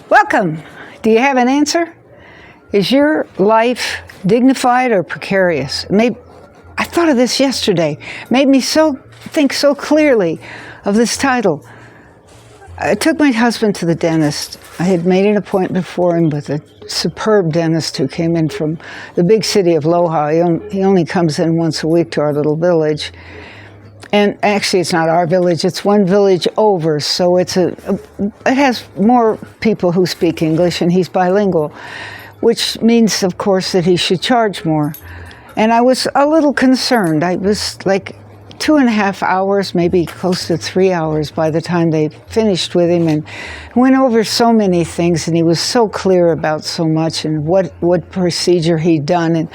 Welcome. Do you have an answer? Is your life dignified or precarious? I thought of this yesterday. Made me think so clearly of this title. I took my husband to the dentist. I had made an appointment for him with a superb dentist who came in from the big city of Loja. He only comes in once a week to our little village. And actually, it's not our village, it's one village over, so it has more people who speak English, and he's bilingual, which means, of course, that he should charge more. And I was a little concerned. I was like 2.5 hours, maybe close to 3 hours by the time they finished with him, and went over so many things, and he was so clear about so much and what procedure he'd done and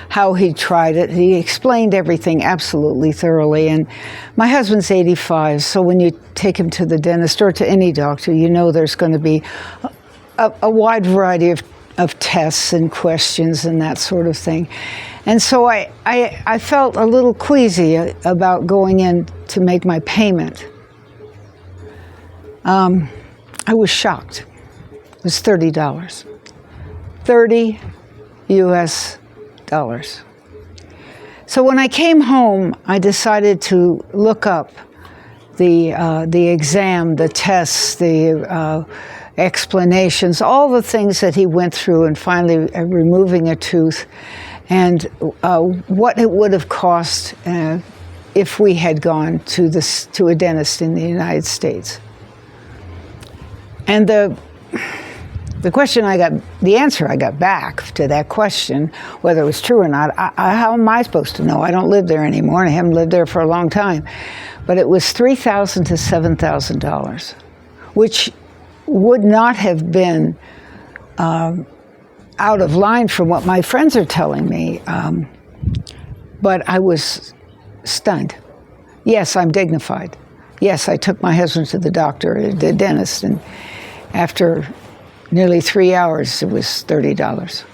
how he tried it. He explained everything absolutely thoroughly. And my husband's 85, so when you take him to the dentist or to any doctor, you know there's going to be a wide variety of tests and questions and that sort of thing. And so I felt a little queasy about going in to make my payment. I was shocked. It was $30. $30 US. So when I came home, I decided to look up the exam, the tests, the explanations, all the things that he went through, and finally removing a tooth, and what it would have cost if we had gone to a dentist in the United States. And the answer I got back to that question, whether it was true or not, how am I supposed to know? I don't live there anymore, and I haven't lived there for a long time. But it was $3,000 to $7,000, which would not have been out of line from what my friends are telling me, but I was stunned. Yes, I'm dignified. Yes, I took my husband to the doctor, the dentist, and after nearly 3 hours, it was $30.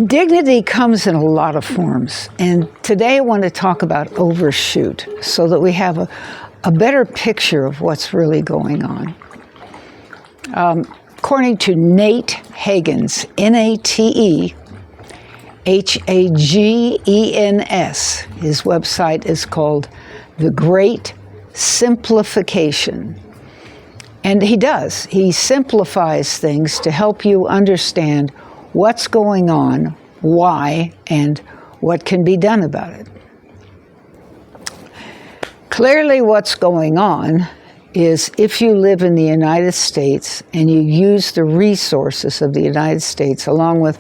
Dignity comes in a lot of forms, and today I want to talk about Overshoot so that we have a better picture of what's really going on. According to Nate Hagens, Natehagens, his website is called The Great Simplification. And he simplifies things to help you understand what's going on, why, and what can be done about it. Clearly, what's going on is if you live in the United States and you use the resources of the United States along with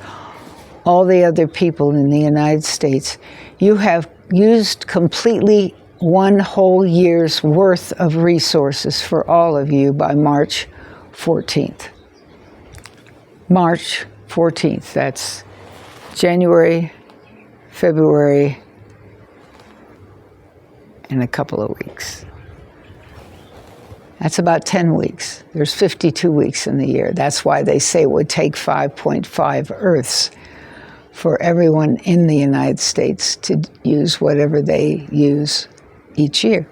all the other people in the United States, you have used completely one whole year's worth of resources for all of you by March 14th. March 14th, that's January, February, in a couple of weeks. That's about 10 weeks. There's 52 weeks in the year. That's why they say it would take 5.5 Earths for everyone in the United States to use whatever they use each year.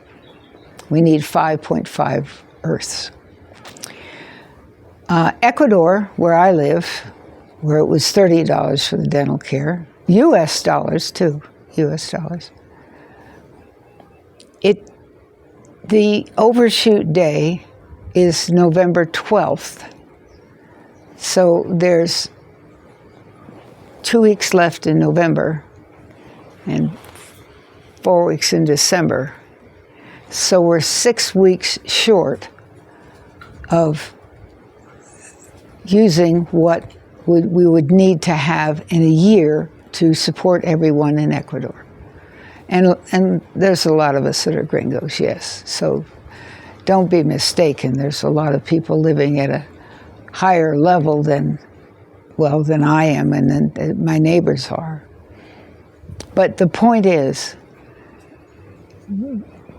We need 5.5 Earths. Ecuador, where I live, where it was $30 for the dental care, US dollars too, US dollars. The Overshoot day is November 12th. So there's 2 weeks left in November and 4 weeks in December. So we're 6 weeks short of using what we would need to have in a year to support everyone in Ecuador. And there's a lot of us that are gringos, yes. So don't be mistaken. There's a lot of people living at a higher level than I am and than my neighbors are. But the point is,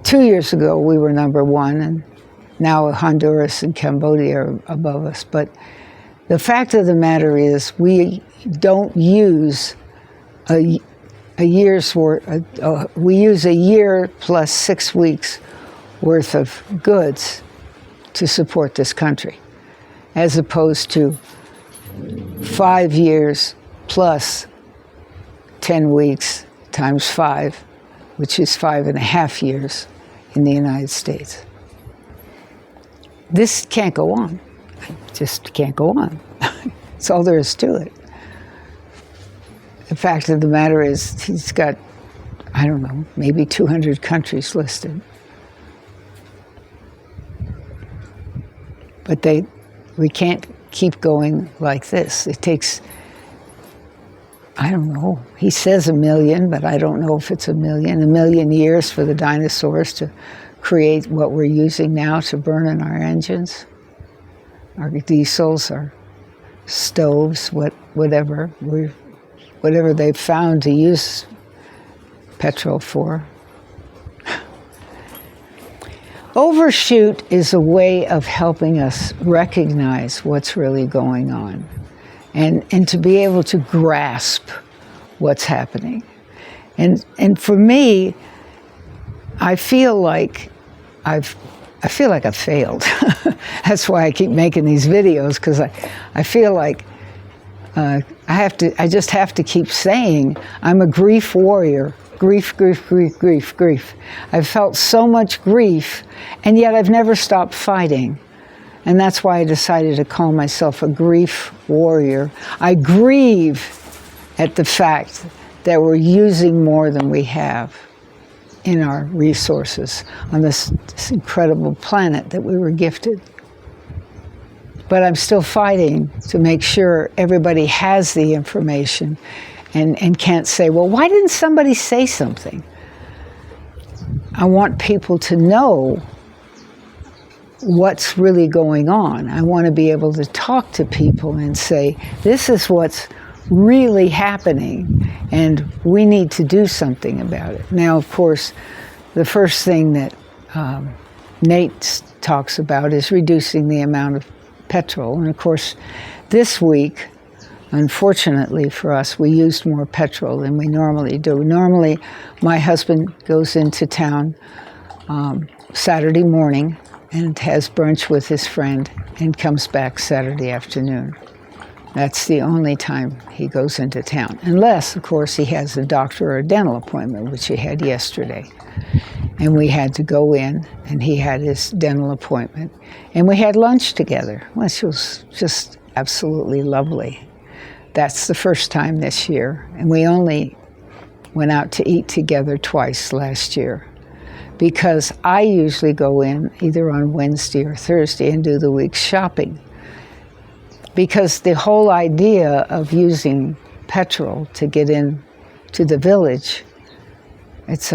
2 years ago we were number one, and now Honduras and Cambodia are above us. But the fact of the matter is we don't use a year's worth, we use a year plus 6 weeks worth of goods to support this country, as opposed to 5 years plus 10 weeks times 5, which is 5.5 years in the United States. This can't go on. It just can't go on. That's all there is to it. The fact of the matter is, he's got, I don't know, maybe 200 countries listed. But we can't keep going like this. It takes, I don't know, he says 1 million, but I don't know if it's 1 million years for the dinosaurs to create what we're using now to burn in our engines, our diesels, our stoves, whatever they've found to use petrol for. Overshoot is a way of helping us recognize what's really going on and to be able to grasp what's happening. And for me, I feel like I've failed. That's why I keep making these videos, because I feel like I just have to keep saying I'm a grief warrior. Grief, grief, grief, grief, grief. I've felt so much grief, and yet I've never stopped fighting. And that's why I decided to call myself a grief warrior. I grieve at the fact that we're using more than we have in our resources on this incredible planet that we were gifted. But I'm still fighting to make sure everybody has the information and can't say, well, why didn't somebody say something? I want people to know what's really going on. I want to be able to talk to people and say, this is what's really happening, and we need to do something about it. Now, of course, the first thing that Nate talks about is reducing the amount of petrol. And of course, this week, unfortunately for us, we used more petrol than we normally do. Normally, my husband goes into town Saturday morning and has brunch with his friend and comes back Saturday afternoon. That's the only time he goes into town. Unless, of course, he has a doctor or a dental appointment, which he had yesterday. And we had to go in, and he had his dental appointment. And we had lunch together, which was just absolutely lovely. That's the first time this year. And we only went out to eat together twice last year, because I usually go in either on Wednesday or Thursday and do the week's shopping. Because the whole idea of using petrol to get in to the village, it's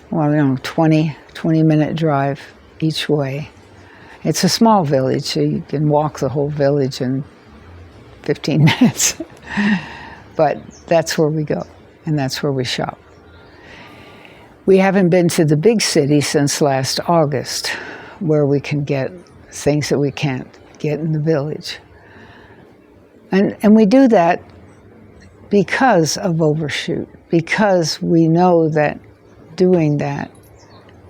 20-minute drive each way. It's a small village, so you can walk the whole village in 15 minutes. But that's where we go, and that's where we shop. We haven't been to the big city since last August, where we can get things that we can't get in the village. And we do that because of Overshoot, because we know that doing that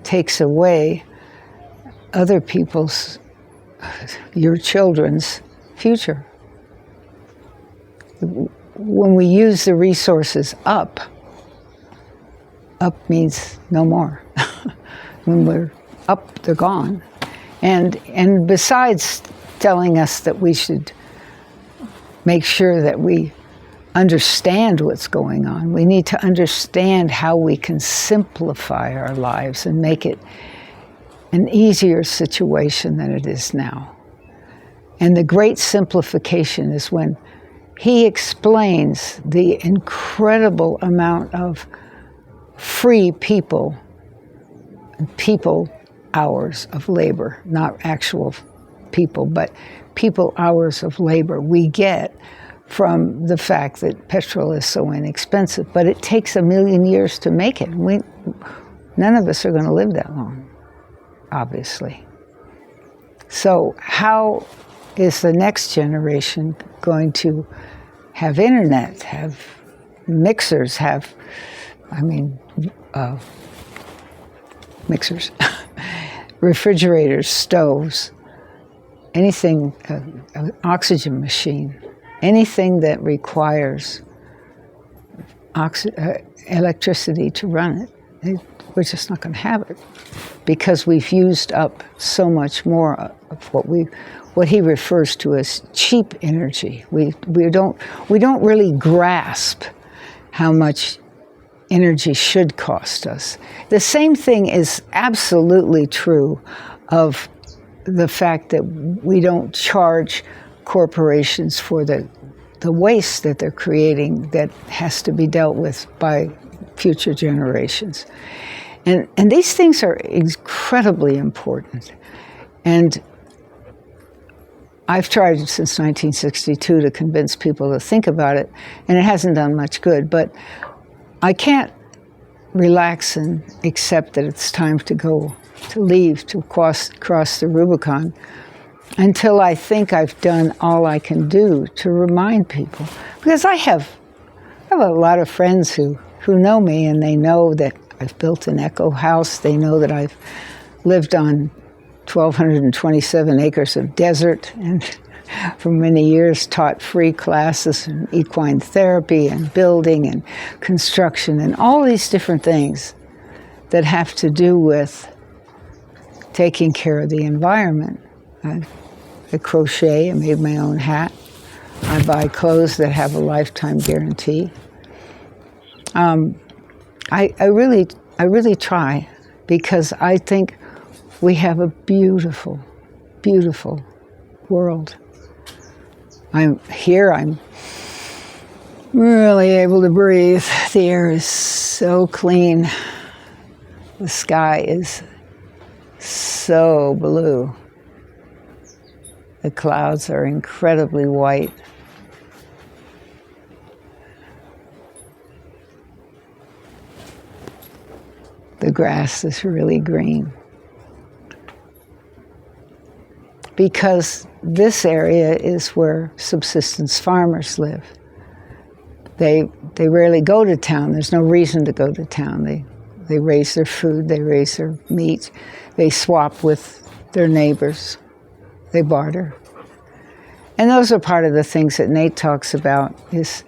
takes away other people's, your children's future. When we use the resources up means no more. When we're up, they're gone. And besides telling us that we should make sure that we understand what's going on, we need to understand how we can simplify our lives and make it an easier situation than it is now. And the great simplification is when he explains the incredible amount of free people hours of labor, not actual people, but people hours of labor we get from the fact that petrol is so inexpensive. But it takes 1 million years to make it. None of us are going to live that long, obviously. So how is the next generation going to have internet, have mixers, mixers, refrigerators, stoves, anything, an oxygen machine, anything that requires electricity to run it, we're just not going to have it because we've used up so much more of what he refers to as cheap energy. We don't really grasp how much energy should cost us. The same thing is absolutely true of the fact that we don't charge corporations for the waste that they're creating that has to be dealt with by future generations. And these things are incredibly important. And I've tried since 1962 to convince people to think about it, and it hasn't done much good. But I can't relax and accept that it's time to leave, to cross the Rubicon, until I think I've done all I can do to remind people. Because I have a lot of friends who know me, and they know that I've built an eco house. They know that I've lived on 1,227 acres of desert, and for many years taught free classes in equine therapy and building and construction and all these different things that have to do with taking care of the environment. I crochet, I made my own hat. I buy clothes that have a lifetime guarantee. I really try, because I think we have a beautiful, beautiful world. I'm really able to breathe. The air is so clean. The sky is so blue. The clouds are incredibly white. The grass is really green. Because this area is where subsistence farmers live. They rarely go to town. There's no reason to go to town. They raise their food, they raise their meat, they swap with their neighbors, they barter. And those are part of the things that Nate talks about, is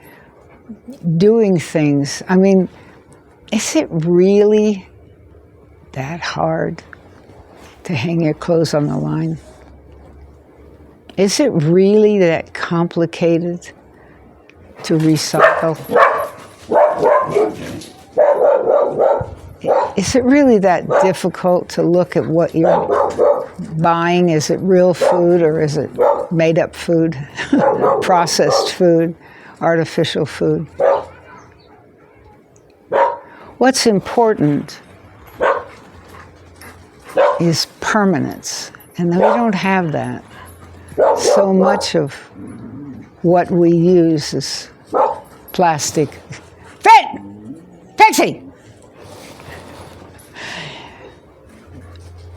doing things. I mean, is it really that hard to hang your clothes on the line? Is it really that complicated to recycle? Is it really that difficult to look at what you're buying? Is it real food, or is it made up food, processed food, artificial food? What's important is permanence, and we don't have that. So much of what we use is plastic. Taxi!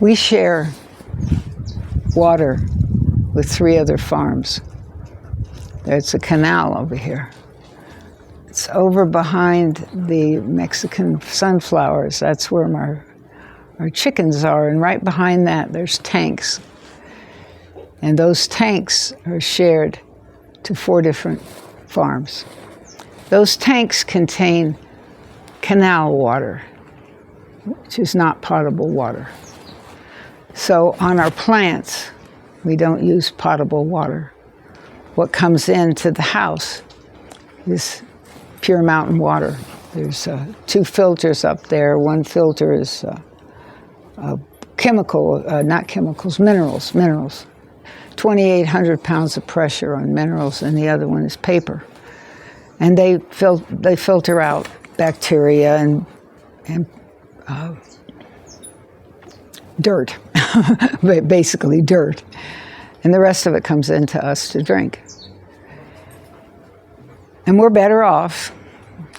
We share water with 3 other farms. There's a canal over here. It's over behind the Mexican sunflowers. That's where our chickens are. And right behind that, there's tanks. And those tanks are shared to 4 different farms. Those tanks contain canal water, which is not potable water. So on our plants, we don't use potable water. What comes into the house is pure mountain water. There's 2 filters up there. One filter is minerals. 2,800 pounds of pressure on minerals, and the other one is paper. And they filter out bacteria and dirt, basically dirt. And the rest of it comes into us to drink. And we're better off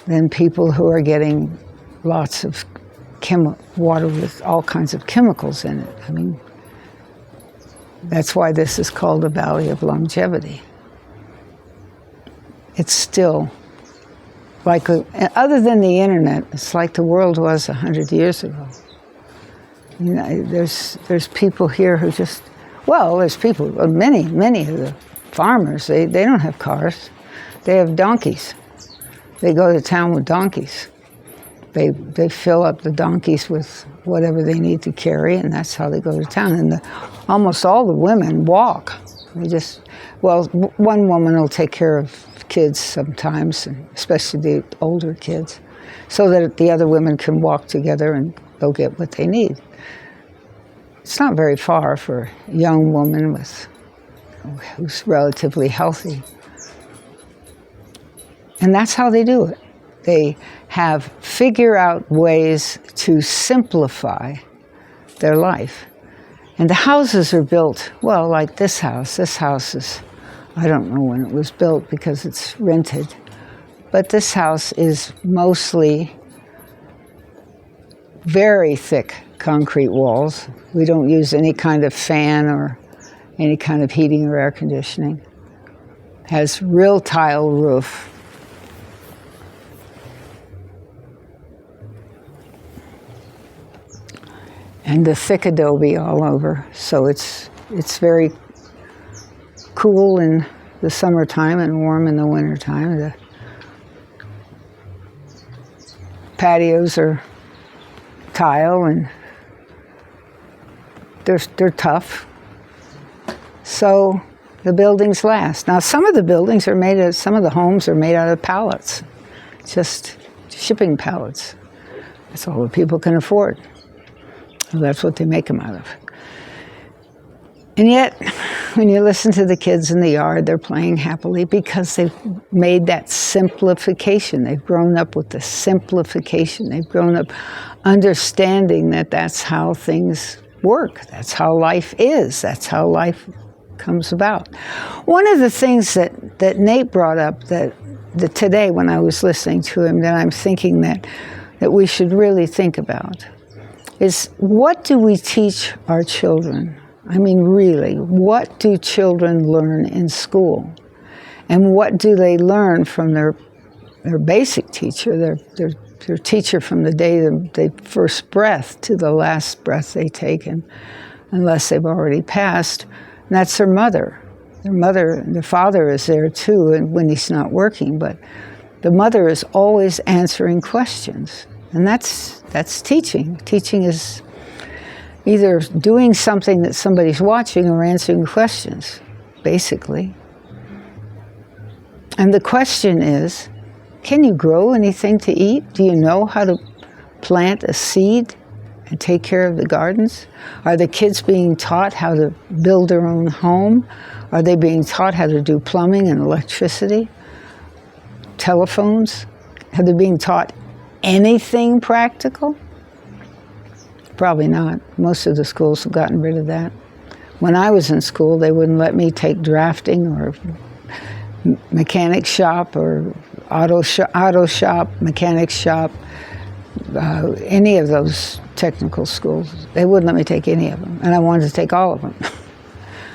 than people who are getting lots of water with all kinds of chemicals in it. I mean, that's why this is called the Valley of Longevity. It's still like, other than the internet, it's like the world was 100 years ago. You know, there's people here who just, well, there's people, many of the farmers, they don't have cars. They have donkeys. They go to town with donkeys. They fill up the donkeys with whatever they need to carry, and that's how they go to town. And almost all the women walk. They just, well, one woman will take care of kids sometimes, especially the older kids, so that the other women can walk together and go get what they need. It's not very far for a young woman who's relatively healthy. And that's how they do it. They figure out ways to simplify their life. And the houses are built, well, like this house. This house is, I don't know when it was built because it's rented. But this house is mostly very thick concrete walls. We don't use any kind of fan or any kind of heating or air conditioning. Has real tile roof. And the thick adobe all over, so it's very cool in the summertime and warm in the wintertime. The patios are tile and they're tough. So the buildings last. Now some of the buildings are some of the homes are made out of pallets, just shipping pallets. That's all the people can afford. Well, that's what they make them out of. And yet, when you listen to the kids in the yard, they're playing happily because they've made that simplification. They've grown up with the simplification. They've grown up understanding that that's how things work. That's how life is. That's how life comes about. One of the things that Nate brought up that today when I was listening to him that I'm thinking that we should really think about is, what do we teach our children? I mean, really, what do children learn in school? And what do they learn from their basic teacher, their teacher from the day they first breath to the last breath they take, unless they've already passed? And that's their mother. Their father is there too, and when he's not working, but the mother is always answering questions. And that's teaching. Teaching is either doing something that somebody's watching or answering questions, basically. And the question is, can you grow anything to eat? Do you know how to plant a seed and take care of the gardens? Are the kids being taught how to build their own home? Are they being taught how to do plumbing and electricity? Telephones? Are they being taught anything practical? Probably not. Most of the schools have gotten rid of that. When I was in school, they wouldn't let me take drafting or mechanic shop or auto shop, mechanic shop, any of those technical schools. They wouldn't let me take any of them, and I wanted to take all of them.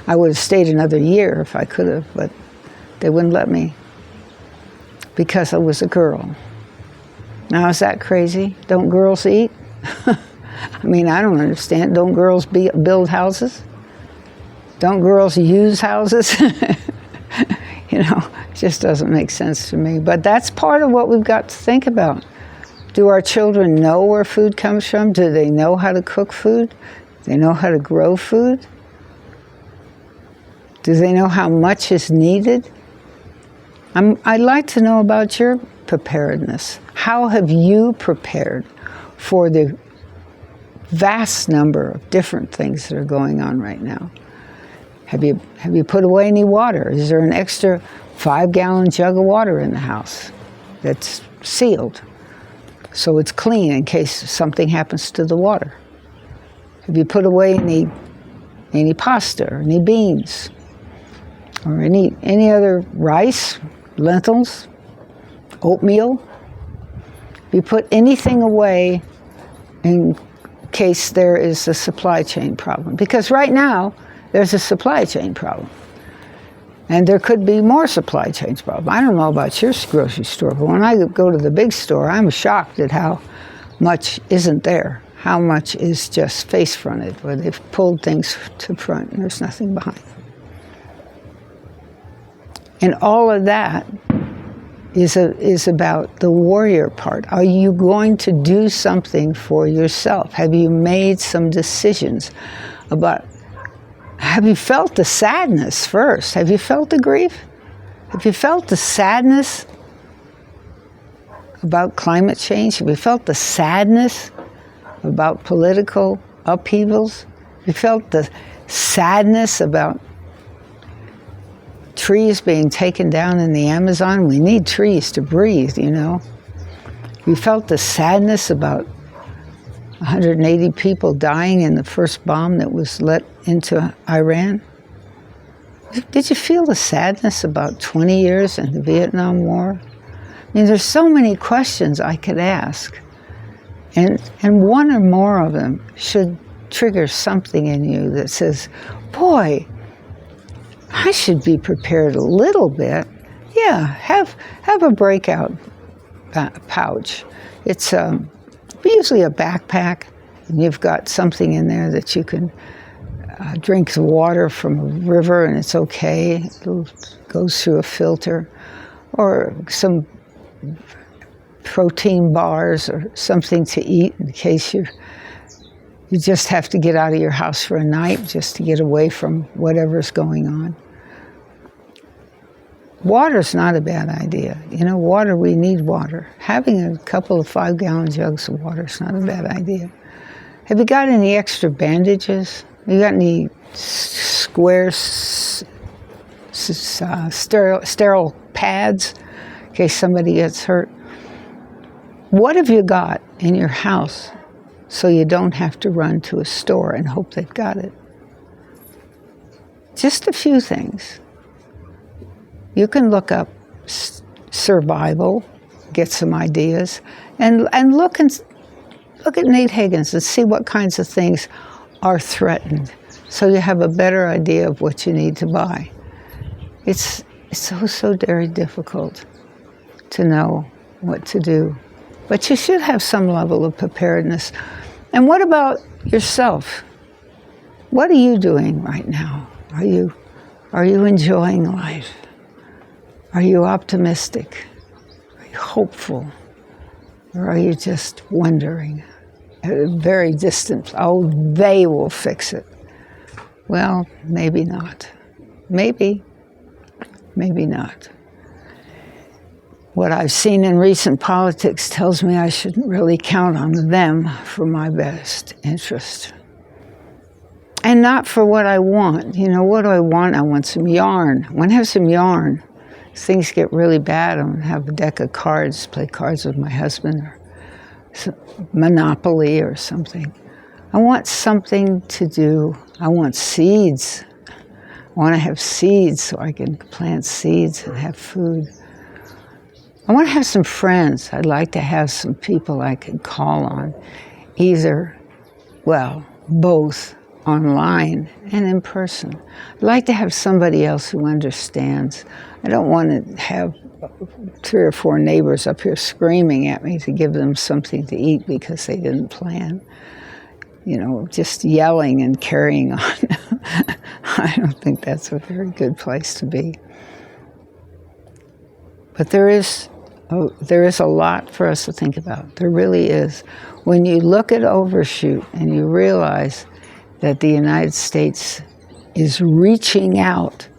I would have stayed another year if I could have, but they wouldn't let me because I was a girl. Now, is that crazy? Don't girls eat? I mean, I don't understand. Don't girls build houses? Don't girls use houses? You know, it just doesn't make sense to me. But that's part of what we've got to think about. Do our children know where food comes from? Do they know how to cook food? Do they know how to grow food? Do they know how much is needed? I'd like to know about your preparedness. How have you prepared for the vast number of different things that are going on right now? Have you put away any water? Is there an extra 5-gallon jug of water in the house that's sealed so it's clean in case something happens to the water? Have you put away any pasta or any beans or any other rice, lentils, oatmeal? Have you put anything away in case there is a supply chain problem? Because right now, there's a supply chain problem. And there could be more supply chain problems. I don't know about your grocery store, but when I go to the big store, I'm shocked at how much isn't there. how much is just face-fronted, where they've pulled things to front and there's nothing behind them. And all of that is about the warrior part. Are you going to do something for yourself? Have you made some decisions about, have you felt the sadness first? Have you felt the grief? Have you felt the sadness about climate change? Have you felt the sadness about political upheavals? Have you felt the sadness about trees being taken down in the Amazon? We need trees to breathe, you know. You felt the sadness about 180 people dying in the first bomb that was let into Iran? Did you feel the sadness about 20 years in the Vietnam War? I mean, there's so many questions I could ask, and one or more of them should trigger something in you that says, boy, I should be prepared a little bit. Yeah, have a breakout pouch. It's usually a backpack, and you've got something in there that you can drink the water from a river, and it's okay. It goes through a filter, or some protein bars or something to eat in case you just have to get out of your house for a night just to get away from whatever's going on. Water's not a bad idea. You know, water, we need water. Having a couple of 5-gallon jugs of water is not a bad idea. Have you got any extra bandages? Have you got any square, sterile pads in case somebody gets hurt? What have you got in your house so you don't have to run to a store and hope they've got it? Just a few things. You can look up survival, get some ideas, and look at Nate Higgins and see what kinds of things are threatened, so you have a better idea of what you need to buy. It's so very difficult to know what to do, but you should have some level of preparedness. And what about yourself? What are you doing right now? Are you enjoying life? Are you optimistic? Are you hopeful? Or are you just wondering at a very distant, oh, they will fix it? Well, maybe not. Maybe not. What I've seen in recent politics tells me I shouldn't really count on them for my best interest. And not for what I want. You know, what do I want? I want some yarn. I want to have some yarn. If things get really bad, I'm going to have a deck of cards, play cards with my husband, or Monopoly or something. I want something to do. I want seeds. I want to have seeds so I can plant seeds and have food. I want to have some friends. I'd like to have some people I can call on, either, well, both online and in person. I'd like to have somebody else who understands. I don't want to have 3 or 4 neighbors up here screaming at me to give them something to eat because they didn't plan. You know, just yelling and carrying on. I don't think that's a very good place to be. But there is a lot for us to think about. There really is. When you look at Overshoot and you realize that the United States is reaching out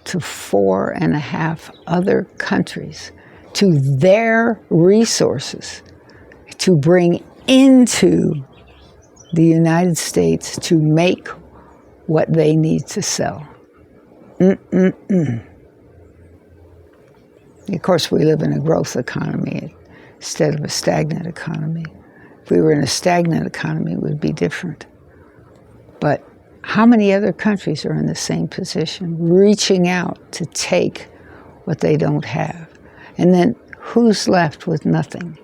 to 4.5 other countries, to their resources, to bring into the United States to make what they need to sell. Of course, we live in a growth economy instead of a stagnant economy. If we were in a stagnant economy, it would be different. But how many other countries are in the same position, reaching out to take what they don't have? And then who's left with nothing?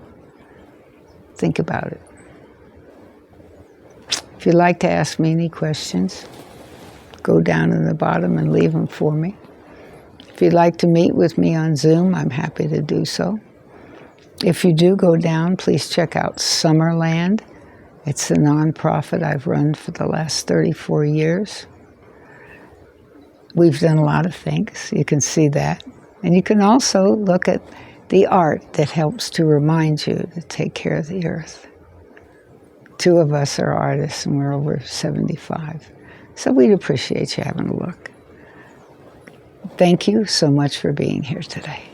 Think about it. If you'd like to ask me any questions, go down in the bottom and leave them for me. If you'd like to meet with me on Zoom, I'm happy to do so. If you do go down, please check out Summerland It's a nonprofit I've run for the last 34 years. We've done a lot of things. You can see that. And you can also look at the art that helps to remind you to take care of the earth. Two of us are artists, and we're over 75. So we'd appreciate you having a look. Thank you so much for being here today.